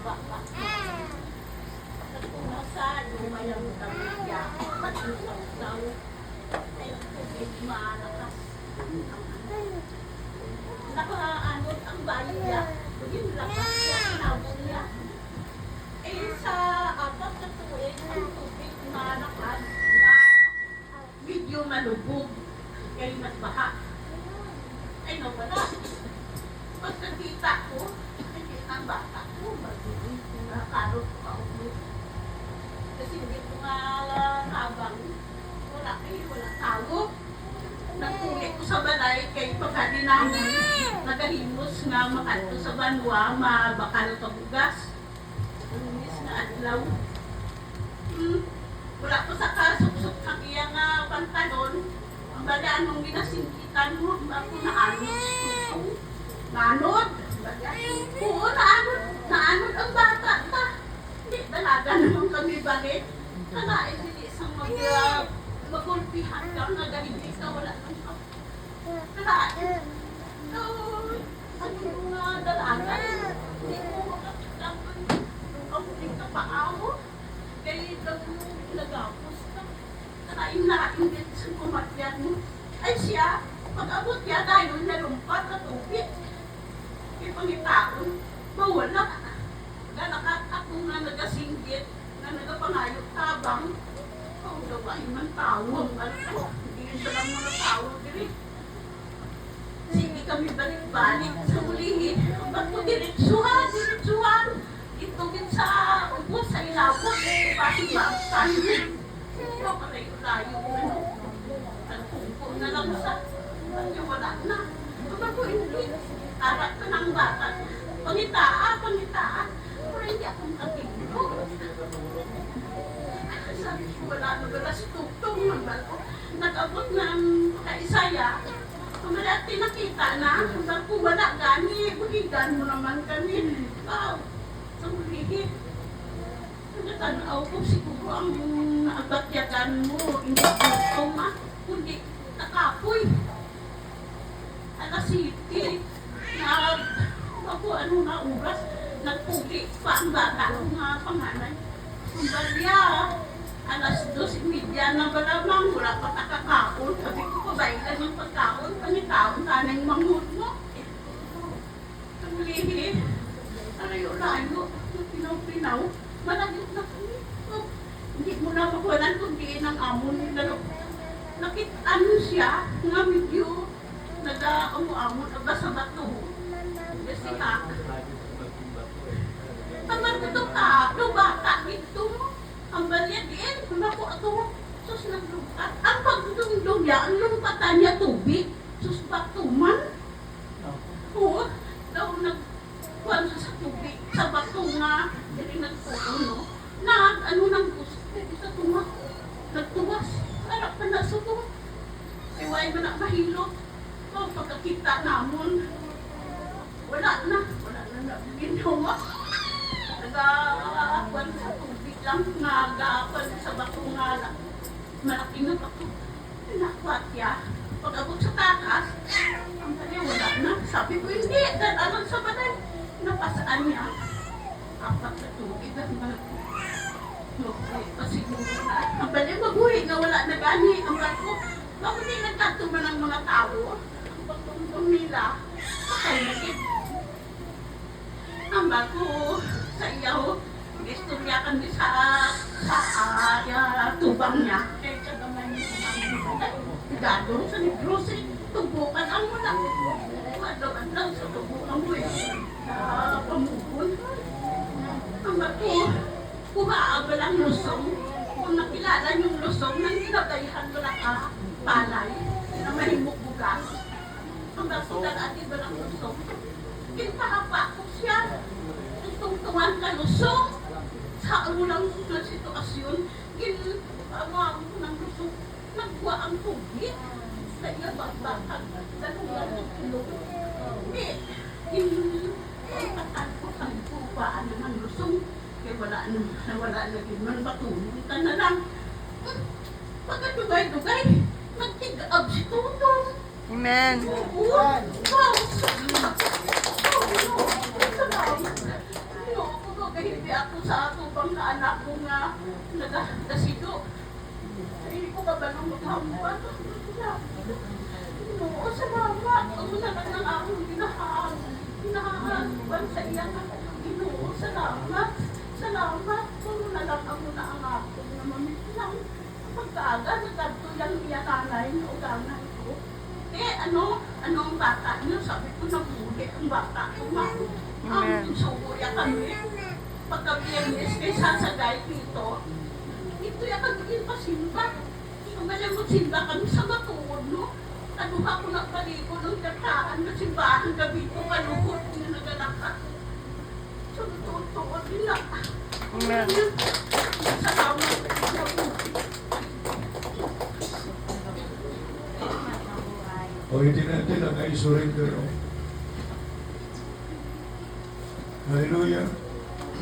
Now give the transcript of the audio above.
baka. Nagpunasan, lumayang kamilya. Matusaw-saw. Ay, tubig malakas. Nakaanod ang bayan. Yung lakas niya, inabot niya. Eh, sa apat na tuwing, ang tubig malakas na medyo malubog. Kaya mas baha. Ay, nawala. Pag nakita ko, nakita ang bata ko, nakakarot ko ako. Kasi hindi ko nga habang wala tao. Nagpulit ko sa balay kay pagkadi namin. Nagahimos nga makanto sa banwa, mabakal kabugas. Umis na adlaw. Wala ko sa kasuksok sa iya nga pantalon. Ang bala anong ginasingkitan mo, ako naanod. Naanod? Oo, naanod ang bata ta. Hindi, dalaga naman kami balik. Kalain hindi isang magulpihan ka, nagahimik ka, wala nang ka. Kalain. So, ano yung dalaga? Hindi mo makakalaman. Ang huling kapaaw. Kaya daw nagapos ka. Kalain din sa kumatyan mo. Ay siya, pag-abot niya tayo nalumpat na tubig. Ipangitaon, mawala. Galakat ako nga nagasinggit, nga nagapangayot tabang. Ang gawain man tawang, ano? Hindi siya lang mga tawang diri. Sige kami balik-balik sa ulihin. Ba't ko diretsuhan? Ito din sa ubos, sa ilabot. Pati ba ang tayo? Ito, malayo-layo. Nagpungko na lang sa, ano, wala na. Ba't ko hindi? Arat ka ng bata. Pangitaan. Pero hindi akong katingko. Sabi ko, wala si Tugtong. Nag-abot ng kaisaya. Kumalati nakita na. Sabi ko, wala gani. Buhigan mo naman kami. Sa ulihin. Nagtanaw ko siguro ang naabatyagan mo. Hindi Tugtong kundi nakapoy. Alas City. Ano na oras, nagpuli pa ang bata ko nga panganay. Ang balya, alas 2:30 na balamang, wala pa nakakaon. Sabi ko, pabailan yung pagkaon, panitaon sana yung manghod mo. Ang lihi, layo-layo, pinaw-pinaw, malagit na kami. Hindi mo na makuwalan kung diin ang amon nila. Nakit-ano siya, nga medyo nag-amu-amon, sa bato. Kasi ha, tamad ko ito ka, bata dito mo. Ang balya din, kung ako ito, sus naglumpat. Ang pagdungdong niya, ang lumpatan niya tubig, sus batuman. Oo, daw nagkuhan sa tubig, sa bato nga, hindi nagpuno, ano nang gusto, hindi sa tumak, nagtuwas, harap pa na sa tumak. Iway mo na mahilot, pagkakita namon, wala na ginawa. Nag-aakuan sa tubig lang, nag-aakuan sa bato nga lang. Malaking na bato. Nakwatya. Pag-abot sa takas, ang kanya wala na. Sabi ko, hindi, dalaman sa balay. Napasaan niya. Apat na tubig at pasiguro na. Ang balay mabuhi nga wala na gani. Ang bato, bakit hindi nagkatuman ng mga tao? Ang pagtungtong nila, patay na din. Ang bago sa iyaw, istorya kami sa tubang niya. Kaya siya naman yung gado sa negros, tubukan ang muna. Adlaw sa tubukan mo pamukon. Ang bago, kumaabal ang lusong. Kung nakilala yung lusong, nang ginagayahan mo lang palay na mahimok bugas. Ang bago dati ba lang lusong? Kinpahapa ko siya. Tungtungan ka lusong. Sa ulang na sitwasyon, ginagawa ko ng lusong. Nagwa ang tubig. Kaya bakbakan. Dalugan ng tulog. Hindi. Ipatan ko kang kupaan ng lusong. Kaya wala na man patulong ka na lang. Pagkadugay-dugay, nagtig-ab si Tutong. Amen. Wow! nagasido. Hindi ko kabalong maghampan. Oo, salamat. Ako na lang ang akong ginahaan. Ginahaan sa iyang ako. Ginoo, salamat. Salamat. Kung na lang ako na ang akong na mamilang. Pagkaaga, nagkabto lang niya nanay o ganay ko. Anong bata niyo? Sabi ko na muli ang bata ko, ma'am. Ang sukuya kami. Pagka-BMS, kay sasagay dito. Ito yung kagiging pasimba. Kung alam mo, simba kami sa matuod, no? Kaduha ko na paligo ng kataan na simbahan gabi ko kalukot na nagalakat. So, tutuod nila. Amen. Salamat. O hindi natin ang i-surrender. Hallelujah.